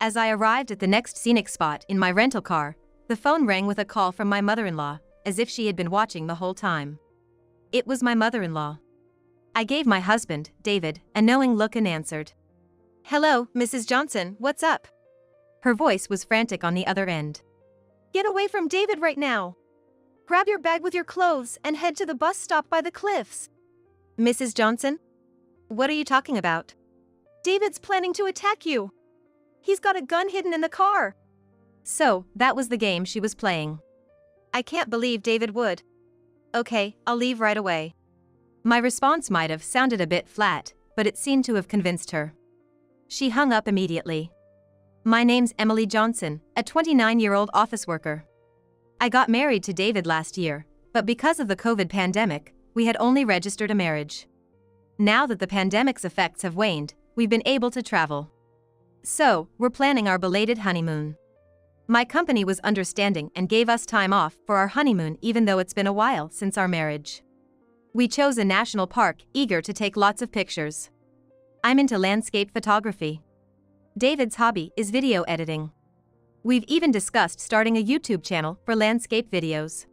As I arrived at the next scenic spot in my rental car, the phone rang with a call from my mother-in-law, as if she had been watching the whole time. It was my mother-in-law. I gave my husband, David, a knowing look and answered. "Hello, Mrs. Johnson, what's up?" Her voice was frantic on the other end. "Get away from David right now. Grab your bag with your clothes and head to the bus stop by the cliffs." "Mrs. Johnson? What are you talking about?" "David's planning to attack you. He's got a gun hidden in the car." So, that was the game she was playing. I can't believe David would. "Okay, I'll leave right away." My response might have sounded a bit flat, but it seemed to have convinced her. She hung up immediately. "My name's Emily Johnson, a 29-year-old office worker. I got married to David last year, but because of the COVID pandemic, we had only registered a marriage. Now that the pandemic's effects have waned, we've been able to travel. So, we're planning our belated honeymoon. My company was understanding and gave us time off for our honeymoon even though it's been a while since our marriage. We chose a national park, eager to take lots of pictures. I'm into landscape photography. David's hobby is video editing. We've even discussed starting a YouTube channel for landscape videos.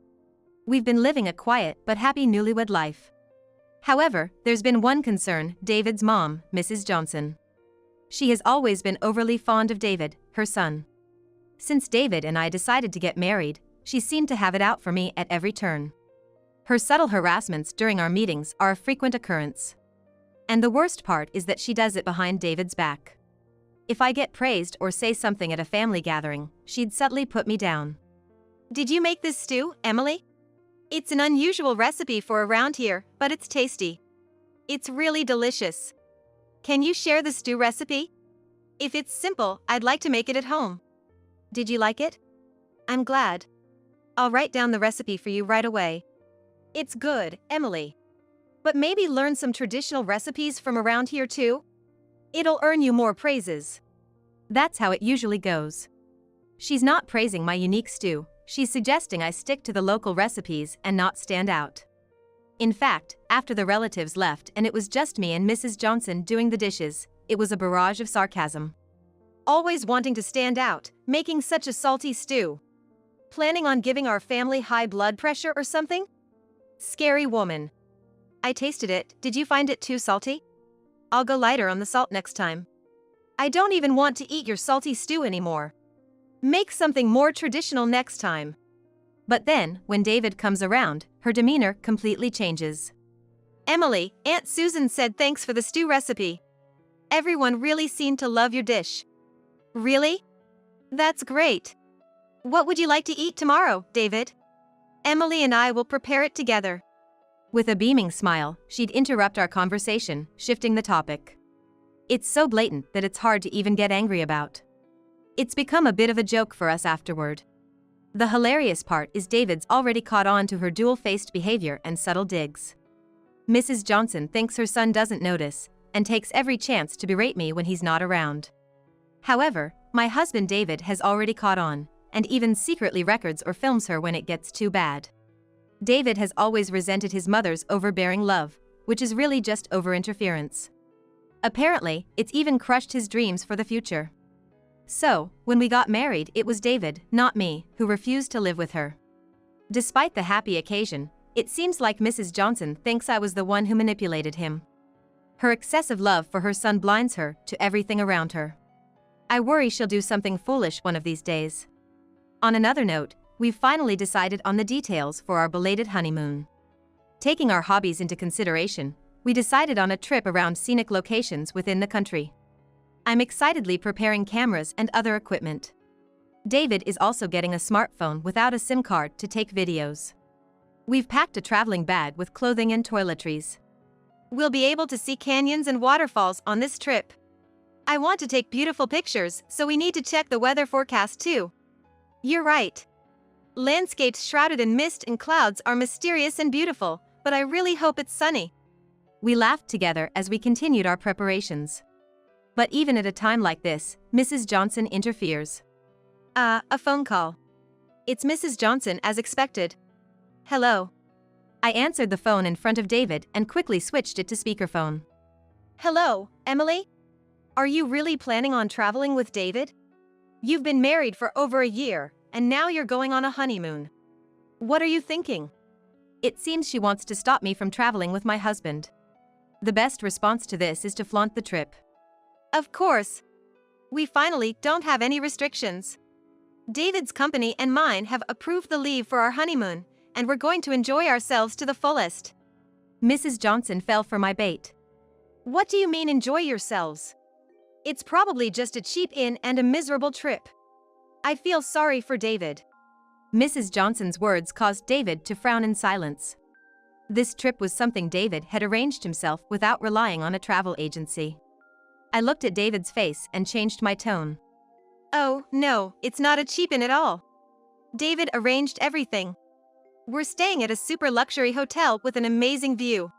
We've been living a quiet but happy newlywed life. However, there's been one concern: David's mom, Mrs. Johnson. She has always been overly fond of David, her son. Since David and I decided to get married, she seemed to have it out for me at every turn. Her subtle harassments during our meetings are a frequent occurrence. And the worst part is that she does it behind David's back. If I get praised or say something at a family gathering, she'd subtly put me down. "Did you make this stew, Emily? It's an unusual recipe for around here, but it's tasty. It's really delicious. Can you share the stew recipe? If it's simple, I'd like to make it at home." "Did you like it? I'm glad. I'll write down the recipe for you right away." "It's good, Emily. But maybe learn some traditional recipes from around here too? It'll earn you more praises." That's how it usually goes. She's not praising my unique stew, she's suggesting I stick to the local recipes and not stand out. In fact, after the relatives left and it was just me and Mrs. Johnson doing the dishes, it was a barrage of sarcasm. "Always wanting to stand out, making such a salty stew. Planning on giving our family high blood pressure or something? Scary woman." I tasted it. "Did you find it too salty? I'll go lighter on the salt next time." "I don't even want to eat your salty stew anymore. Make something more traditional next time." But then, when David comes around, her demeanor completely changes. "Emily, Aunt Susan said thanks for the stew recipe. Everyone really seemed to love your dish." "Really? That's great. What would you like to eat tomorrow, David? Emily and I will prepare it together." With a beaming smile, she'd interrupt our conversation, shifting the topic. It's so blatant that it's hard to even get angry about. It's become a bit of a joke for us afterward. The hilarious part is David's already caught on to her dual-faced behavior and subtle digs. Mrs. Johnson thinks her son doesn't notice, and takes every chance to berate me when he's not around. However, my husband David has already caught on, and even secretly records or films her when it gets too bad. David has always resented his mother's overbearing love, which is really just over-interference. Apparently, it's even crushed his dreams for the future. So, when we got married, it was David, not me, who refused to live with her. Despite the happy occasion, it seems like Mrs. Johnson thinks I was the one who manipulated him. Her excessive love for her son blinds her to everything around her. I worry she'll do something foolish one of these days. On another note, we've finally decided on the details for our belated honeymoon. Taking our hobbies into consideration, we decided on a trip around scenic locations within the country. I'm excitedly preparing cameras and other equipment. David is also getting a smartphone without a SIM card to take videos. We've packed a traveling bag with clothing and toiletries. We'll be able to see canyons and waterfalls on this trip. I want to take beautiful pictures, so we need to check the weather forecast too. You're right. Landscapes shrouded in mist and clouds are mysterious and beautiful, but I really hope it's sunny." We laughed together as we continued our preparations. But even at a time like this, Mrs. Johnson interferes. A phone call. It's Mrs. Johnson as expected." "Hello." I answered the phone in front of David and quickly switched it to speakerphone. "Hello, Emily? Are you really planning on traveling with David? You've been married for over a year, and now you're going on a honeymoon. What are you thinking? It seems she wants to stop me from traveling with my husband. The best response to this is to flaunt the trip. Of course. We finally don't have any restrictions. David's company and mine have approved the leave for our honeymoon, and we're going to enjoy ourselves to the fullest. Mrs. Johnson fell for my bait. What do you mean enjoy yourselves? It's probably just a cheap inn and a miserable trip. I feel sorry for David. Mrs. Johnson's words caused David to frown in silence. This trip was something David had arranged himself without relying on a travel agency. I looked at David's face and changed my tone. Oh, no, it's not a cheap inn at all. David arranged everything. We're staying at a super luxury hotel with an amazing view.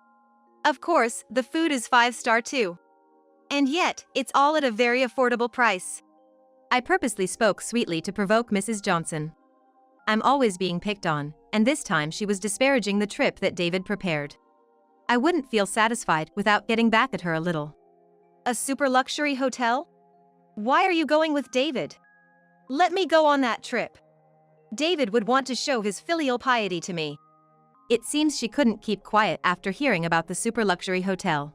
Of course, the food is 5-star too. And yet, it's all at a very affordable price. I purposely spoke sweetly to provoke Mrs. Johnson. I'm always being picked on, and this time she was disparaging the trip that David prepared. I wouldn't feel satisfied without getting back at her a little. A super luxury hotel? Why are you going with David? Let me go on that trip. David would want to show his filial piety to me. It seems she couldn't keep quiet after hearing about the super luxury hotel.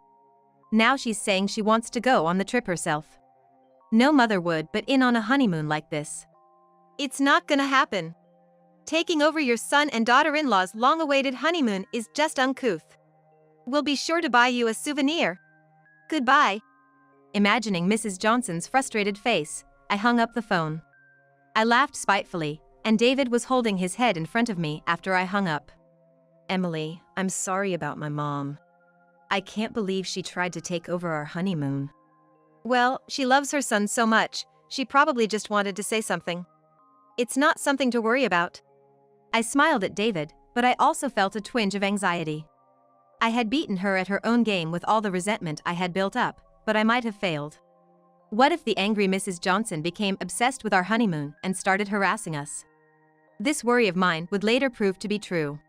Now she's saying she wants to go on the trip herself. No mother would but in on a honeymoon like this. It's not gonna happen. Taking over your son and daughter-in-law's long-awaited honeymoon is just uncouth. We'll be sure to buy you a souvenir. Goodbye. Imagining Mrs. Johnson's frustrated face, I hung up the phone. I laughed spitefully, and David was holding his head in front of me after I hung up. Emily, I'm sorry about my mom. I can't believe she tried to take over our honeymoon. Well, she loves her son so much, she probably just wanted to say something. It's not something to worry about. I smiled at David, but I also felt a twinge of anxiety. I had beaten her at her own game with all the resentment I had built up, but I might have failed. What if the angry Mrs. Johnson became obsessed with our honeymoon and started harassing us? This worry of mine would later prove to be true.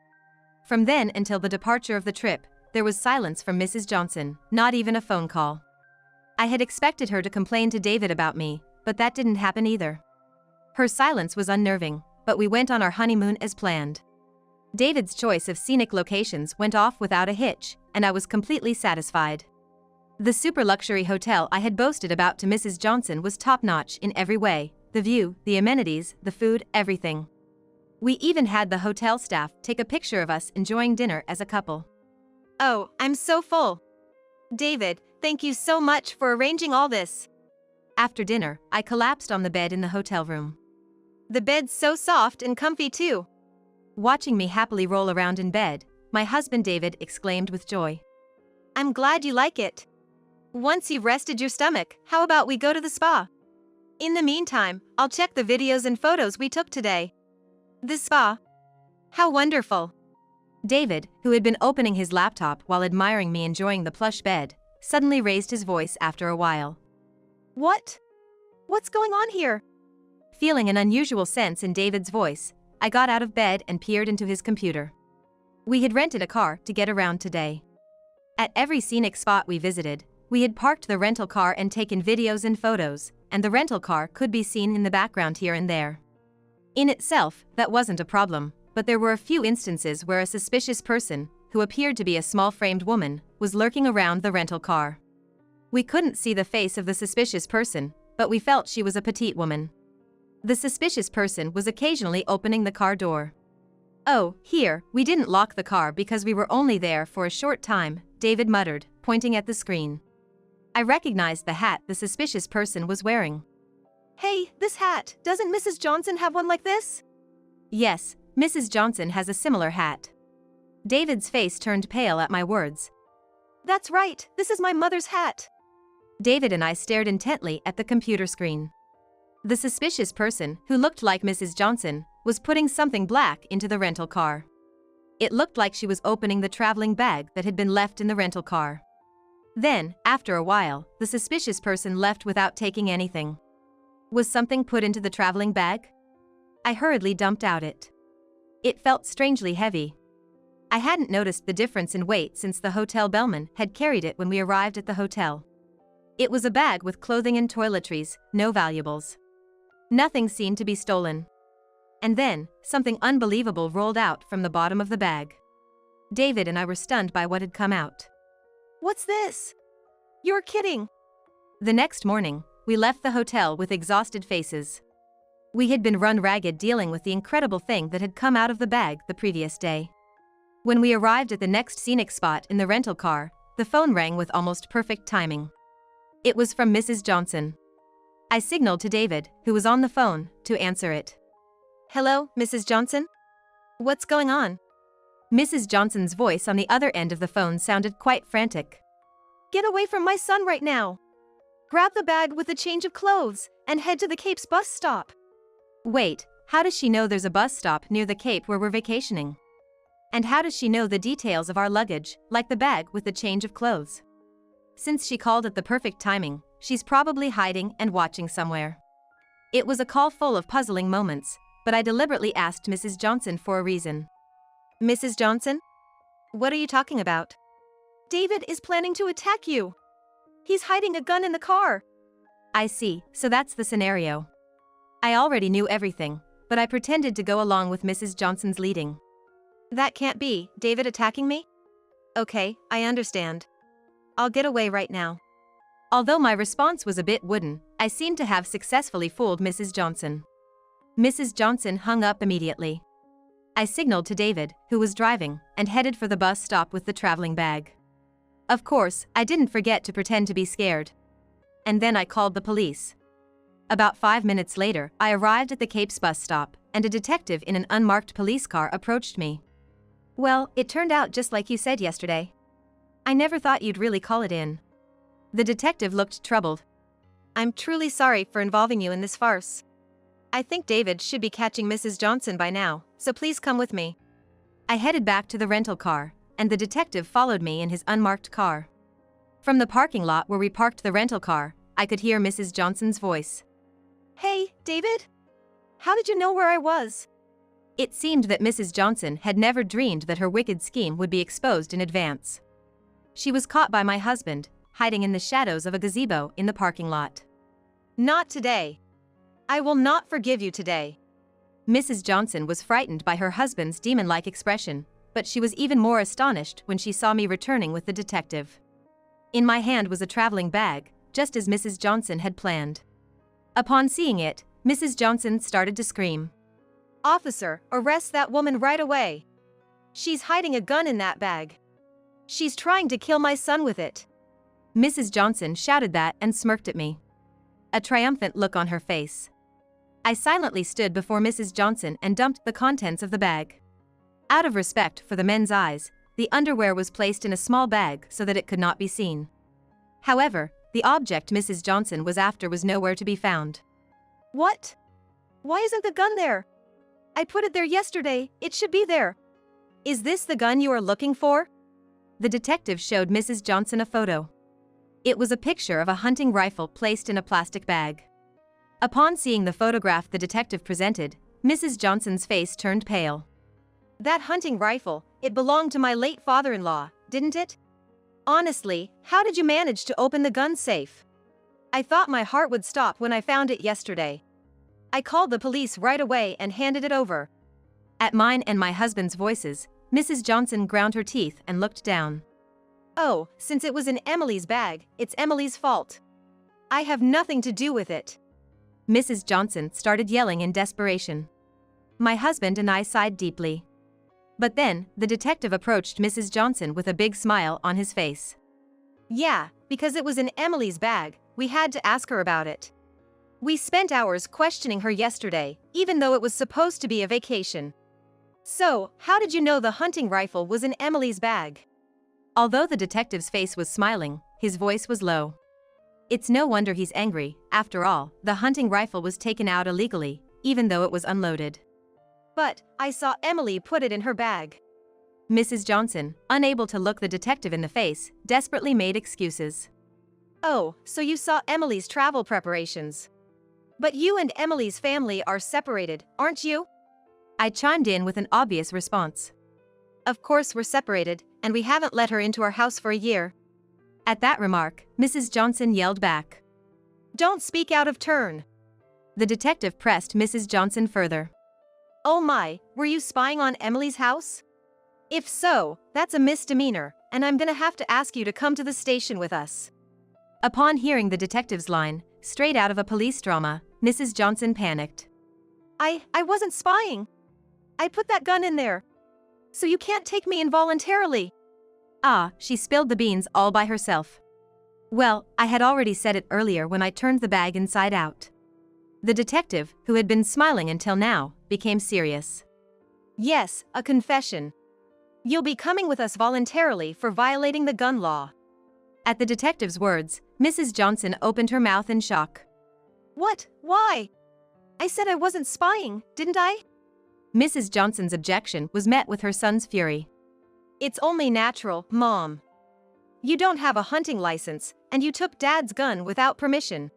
From then until the departure of the trip, there was silence from Mrs. Johnson, not even a phone call. I had expected her to complain to David about me, but that didn't happen either. Her silence was unnerving, but we went on our honeymoon as planned. David's choice of scenic locations went off without a hitch, and I was completely satisfied. The super luxury hotel I had boasted about to Mrs. Johnson was top-notch in every way: the view, the amenities, the food, everything. We even had the hotel staff take a picture of us enjoying dinner as a couple. Oh, I'm so full. David, thank you so much for arranging all this. After dinner, I collapsed on the bed in the hotel room. The bed's so soft and comfy too. Watching me happily roll around in bed, my husband David exclaimed with joy. I'm glad you like it. Once you've rested your stomach, how about we go to the spa? In the meantime, I'll check the videos and photos we took today. The spa? How wonderful. David, who had been opening his laptop while admiring me enjoying the plush bed, suddenly raised his voice after a while. What? What's going on here? Feeling an unusual sense in David's voice, I got out of bed and peered into his computer. We had rented a car to get around today. At every scenic spot we visited, we had parked the rental car and taken videos and photos, and the rental car could be seen in the background here and there. In itself, that wasn't a problem, but there were a few instances where a suspicious person, who appeared to be a small-framed woman, was lurking around the rental car. We couldn't see the face of the suspicious person, but we felt she was a petite woman. The suspicious person was occasionally opening the car door. Oh, here, we didn't lock the car because we were only there for a short time, David muttered, pointing at the screen. I recognized the hat the suspicious person was wearing. Hey, this hat, doesn't Mrs. Johnson have one like this? Yes, Mrs. Johnson has a similar hat. David's face turned pale at my words. That's right, this is my mother's hat. David and I stared intently at the computer screen. The suspicious person, who looked like Mrs. Johnson, was putting something black into the rental car. It looked like she was opening the traveling bag that had been left in the rental car. Then, after a while, the suspicious person left without taking anything. Was something put into the traveling bag? I hurriedly dumped out it. It felt strangely heavy. I hadn't noticed the difference in weight since the hotel bellman had carried it when we arrived at the hotel. It was a bag with clothing and toiletries, no valuables. Nothing seemed to be stolen. And then, something unbelievable rolled out from the bottom of the bag. David and I were stunned by what had come out. What's this? You're kidding. The next morning, we left the hotel with exhausted faces. We had been run ragged dealing with the incredible thing that had come out of the bag the previous day. When we arrived at the next scenic spot in the rental car, the phone rang with almost perfect timing. It was from Mrs. Johnson. I signaled to David, who was on the phone, to answer it. Hello, Mrs. Johnson? What's going on? Mrs. Johnson's voice on the other end of the phone sounded quite frantic. Get away from my son right now. Grab the bag with a change of clothes and head to the Cape's bus stop. Wait, how does she know there's a bus stop near the Cape where we're vacationing? And how does she know the details of our luggage, like the bag with the change of clothes? Since she called at the perfect timing, she's probably hiding and watching somewhere. It was a call full of puzzling moments, but I deliberately asked Mrs. Johnson for a reason. Mrs. Johnson? What are you talking about? David is planning to attack you. He's hiding a gun in the car. I see, so that's the scenario. I already knew everything, but I pretended to go along with Mrs. Johnson's leading. That can't be, David attacking me? Okay, I understand. I'll get away right now. Although my response was a bit wooden, I seemed to have successfully fooled Mrs. Johnson. Mrs. Johnson hung up immediately. I signaled to David, who was driving, and headed for the bus stop with the traveling bag. Of course, I didn't forget to pretend to be scared. And then I called the police. About 5 minutes later, I arrived at the Cape's bus stop, and a detective in an unmarked police car approached me. Well, it turned out just like you said yesterday. I never thought you'd really call it in. The detective looked troubled. I'm truly sorry for involving you in this farce. I think David should be catching Mrs. Johnson by now, so please come with me. I headed back to the rental car, and the detective followed me in his unmarked car. From the parking lot where we parked the rental car, I could hear Mrs. Johnson's voice. Hey, David? How did you know where I was? It seemed that Mrs. Johnson had never dreamed that her wicked scheme would be exposed in advance. She was caught by my husband, hiding in the shadows of a gazebo in the parking lot. Not today. I will not forgive you today. Mrs. Johnson was frightened by her husband's demon-like expression, but she was even more astonished when she saw me returning with the detective. In my hand was a traveling bag, just as Mrs. Johnson had planned. Upon seeing it, Mrs. Johnson started to scream. Officer, arrest that woman right away. She's hiding a gun in that bag. She's trying to kill my son with it. Mrs. Johnson shouted that and smirked at me. A triumphant look on her face. I silently stood before Mrs. Johnson and dumped the contents of the bag. Out of respect for the men's eyes, the underwear was placed in a small bag so that it could not be seen. However, the object Mrs. Johnson was after was nowhere to be found. What? Why isn't the gun there? I put it there yesterday, it should be there. Is this the gun you are looking for? The detective showed Mrs. Johnson a photo. It was a picture of a hunting rifle placed in a plastic bag. Upon seeing the photograph the detective presented, Mrs. Johnson's face turned pale. That hunting rifle, it belonged to my late father-in-law, didn't it? Honestly, how did you manage to open the gun safe? I thought my heart would stop when I found it yesterday. I called the police right away and handed it over. At mine and my husband's voices, Mrs. Johnson ground her teeth and looked down. Oh, since it was in Emily's bag, it's Emily's fault. I have nothing to do with it. Mrs. Johnson started yelling in desperation. My husband and I sighed deeply. But then, the detective approached Mrs. Johnson with a big smile on his face. Yeah, because it was in Emily's bag, we had to ask her about it. We spent hours questioning her yesterday, even though it was supposed to be a vacation. So, how did you know the hunting rifle was in Emily's bag? Although the detective's face was smiling, his voice was low. It's no wonder he's angry. After all, the hunting rifle was taken out illegally, even though it was unloaded. But, I saw Emily put it in her bag. Mrs. Johnson, unable to look the detective in the face, desperately made excuses. Oh, so you saw Emily's travel preparations. But you and Emily's family are separated, aren't you? I chimed in with an obvious response. Of course we're separated, and we haven't let her into our house for a year. At that remark, Mrs. Johnson yelled back. Don't speak out of turn. The detective pressed Mrs. Johnson further. Oh my, were you spying on Emily's house? If so, that's a misdemeanor, and I'm gonna have to ask you to come to the station with us. Upon hearing the detective's line, straight out of a police drama, Mrs. Johnson panicked. I wasn't spying. I put that gun in there. So you can't take me involuntarily. Ah, she spilled the beans all by herself. Well, I had already said it earlier when I turned the bag inside out. The detective, who had been smiling until now, became serious. Yes, a confession. You'll be coming with us voluntarily for violating the gun law. At the detective's words, Mrs. Johnson opened her mouth in shock. What? Why? I said I wasn't spying, didn't I? Mrs. Johnson's objection was met with her son's fury. It's only natural, Mom. You don't have a hunting license, and you took Dad's gun without permission.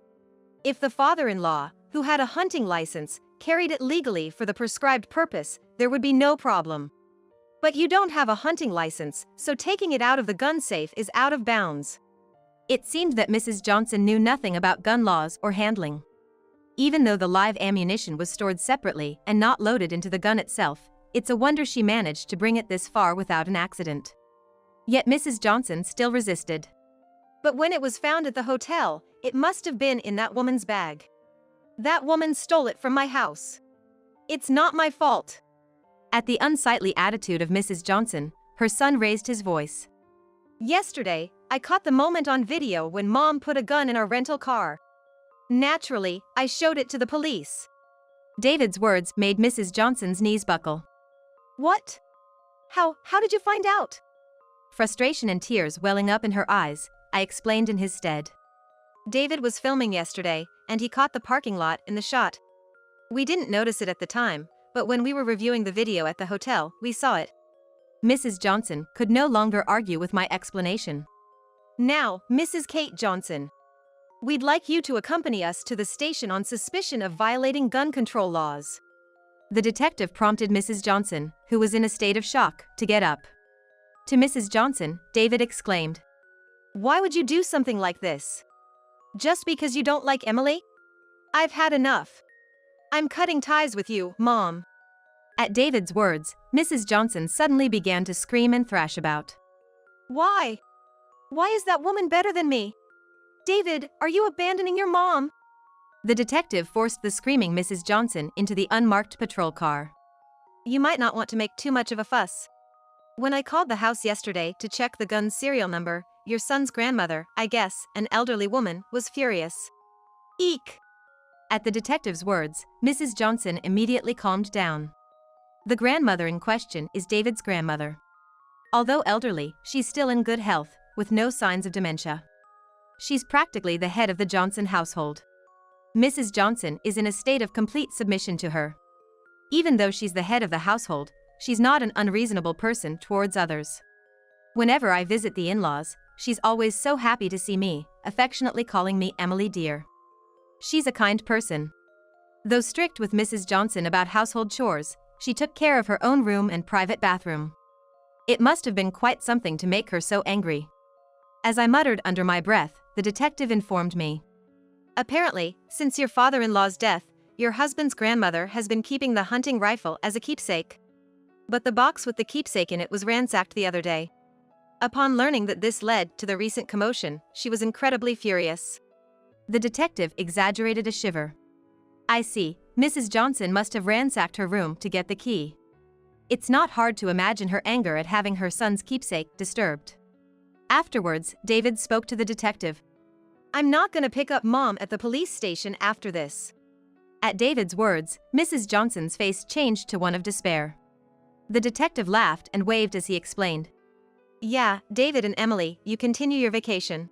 If the father-in-law, who had a hunting license, carried it legally for the prescribed purpose, there would be no problem. But you don't have a hunting license, so taking it out of the gun safe is out of bounds. It seemed that Mrs. Johnson knew nothing about gun laws or handling. Even though the live ammunition was stored separately and not loaded into the gun itself, it's a wonder she managed to bring it this far without an accident. Yet Mrs. Johnson still resisted. But when it was found at the hotel, it must have been in that woman's bag. That woman stole it from my house. It's not my fault. At the unsightly attitude of Mrs. Johnson, her son raised his voice. Yesterday, I caught the moment on video when Mom put a gun in our rental car. Naturally, I showed it to the police. David's words made Mrs. Johnson's knees buckle. What? How did you find out? Frustration and tears welling up in her eyes, I explained in his stead. David was filming yesterday, and he caught the parking lot in the shot. We didn't notice it at the time, but when we were reviewing the video at the hotel, we saw it. Mrs. Johnson could no longer argue with my explanation. Now, Mrs. Kate Johnson. We'd like you to accompany us to the station on suspicion of violating gun control laws. The detective prompted Mrs. Johnson, who was in a state of shock, to get up. To Mrs. Johnson, David exclaimed, Why would you do something like this? Just because you don't like Emily? I've had enough. I'm cutting ties with you, Mom. At David's words, Mrs. Johnson suddenly began to scream and thrash about. Why? Why is that woman better than me? David, are you abandoning your mom? The detective forced the screaming Mrs. Johnson into the unmarked patrol car. You might not want to make too much of a fuss. When I called the house yesterday to check the gun's serial number, your son's grandmother, I guess, an elderly woman, was furious. Eek! At the detective's words, Mrs. Johnson immediately calmed down. The grandmother in question is David's grandmother. Although elderly, she's still in good health, with no signs of dementia. She's practically the head of the Johnson household. Mrs. Johnson is in a state of complete submission to her. Even though she's the head of the household, she's not an unreasonable person towards others. Whenever I visit the in-laws, she's always so happy to see me, affectionately calling me Emily dear. She's a kind person. Though strict with Mrs. Johnson about household chores, she took care of her own room and private bathroom. It must have been quite something to make her so angry. As I muttered under my breath, the detective informed me. Apparently, since your father-in-law's death, your husband's grandmother has been keeping the hunting rifle as a keepsake. But the box with the keepsake in it was ransacked the other day. Upon learning that this led to the recent commotion, she was incredibly furious. The detective exaggerated a shiver. I see, Mrs. Johnson must have ransacked her room to get the key. It's not hard to imagine her anger at having her son's keepsake disturbed. Afterwards, David spoke to the detective. I'm not gonna pick up Mom at the police station after this. At David's words, Mrs. Johnson's face changed to one of despair. The detective laughed and waved as he explained. Yeah, David and Emily, you continue your vacation.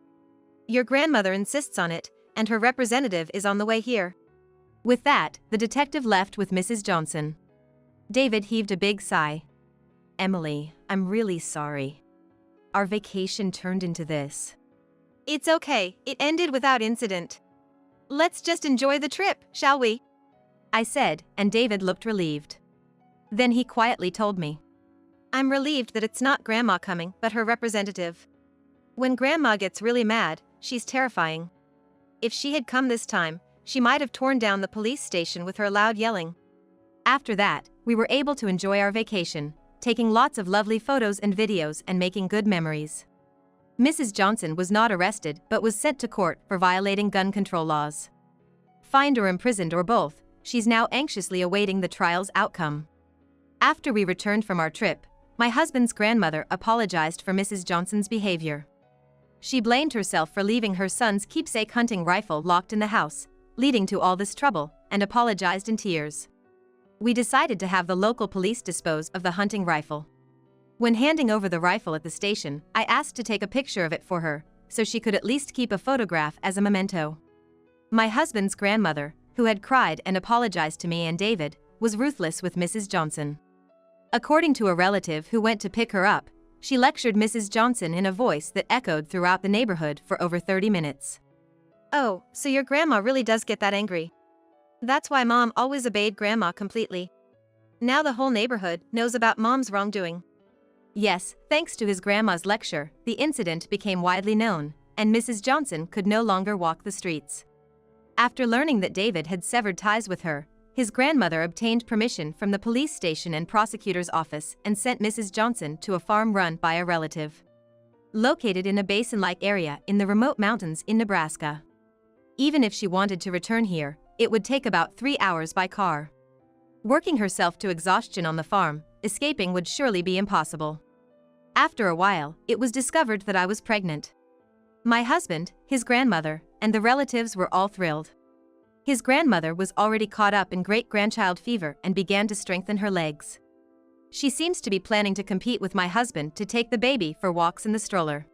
Your grandmother insists on it, and her representative is on the way here. With that, the detective left with Mrs. Johnson. David heaved a big sigh. Emily, I'm really sorry. Our vacation turned into this. It's okay, it ended without incident. Let's just enjoy the trip, shall we? I said, and David looked relieved. Then he quietly told me. I'm relieved that it's not Grandma coming, but her representative. When Grandma gets really mad, she's terrifying. If she had come this time, she might have torn down the police station with her loud yelling. After that, we were able to enjoy our vacation, taking lots of lovely photos and videos and making good memories. Mrs. Johnson was not arrested but was sent to court for violating gun control laws. Fined or imprisoned or both, she's now anxiously awaiting the trial's outcome. After we returned from our trip, my husband's grandmother apologized for Mrs. Johnson's behavior. She blamed herself for leaving her son's keepsake hunting rifle locked in the house, leading to all this trouble, and apologized in tears. We decided to have the local police dispose of the hunting rifle. When handing over the rifle at the station, I asked to take a picture of it for her, so she could at least keep a photograph as a memento. My husband's grandmother, who had cried and apologized to me and David, was ruthless with Mrs. Johnson. According to a relative who went to pick her up, she lectured Mrs. Johnson in a voice that echoed throughout the neighborhood for over 30 minutes. Oh, so your grandma really does get that angry. That's why Mom always obeyed Grandma completely. Now the whole neighborhood knows about Mom's wrongdoing. Yes, thanks to his grandma's lecture, the incident became widely known, and Mrs. Johnson could no longer walk the streets. After learning that David had severed ties with her, his grandmother obtained permission from the police station and prosecutor's office and sent Mrs. Johnson to a farm run by a relative. Located in a basin-like area in the remote mountains in Nebraska. Even if she wanted to return here, it would take about 3 hours by car. Working herself to exhaustion on the farm, escaping would surely be impossible. After a while, it was discovered that I was pregnant. My husband, his grandmother, and the relatives were all thrilled. His grandmother was already caught up in great-grandchild fever and began to strengthen her legs. She seems to be planning to compete with my husband to take the baby for walks in the stroller.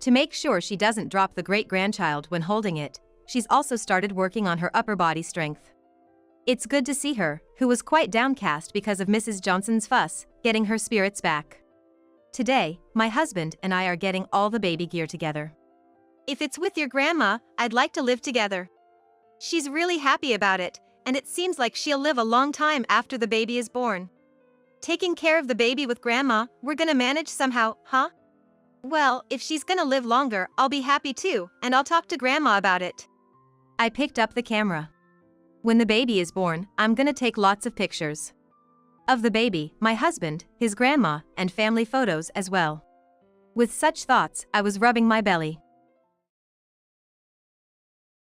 To make sure she doesn't drop the great-grandchild when holding it, she's also started working on her upper body strength. It's good to see her, who was quite downcast because of Mrs. Johnson's fuss, getting her spirits back. Today, my husband and I are getting all the baby gear together. If it's with your grandma, I'd like to live together. She's really happy about it, and it seems like she'll live a long time after the baby is born. Taking care of the baby with grandma, we're gonna manage somehow, huh? Well, if she's gonna live longer, I'll be happy too, and I'll talk to grandma about it. I picked up the camera. When the baby is born, I'm gonna take lots of pictures. Of the baby, my husband, his grandma, and family photos as well. With such thoughts, I was rubbing my belly.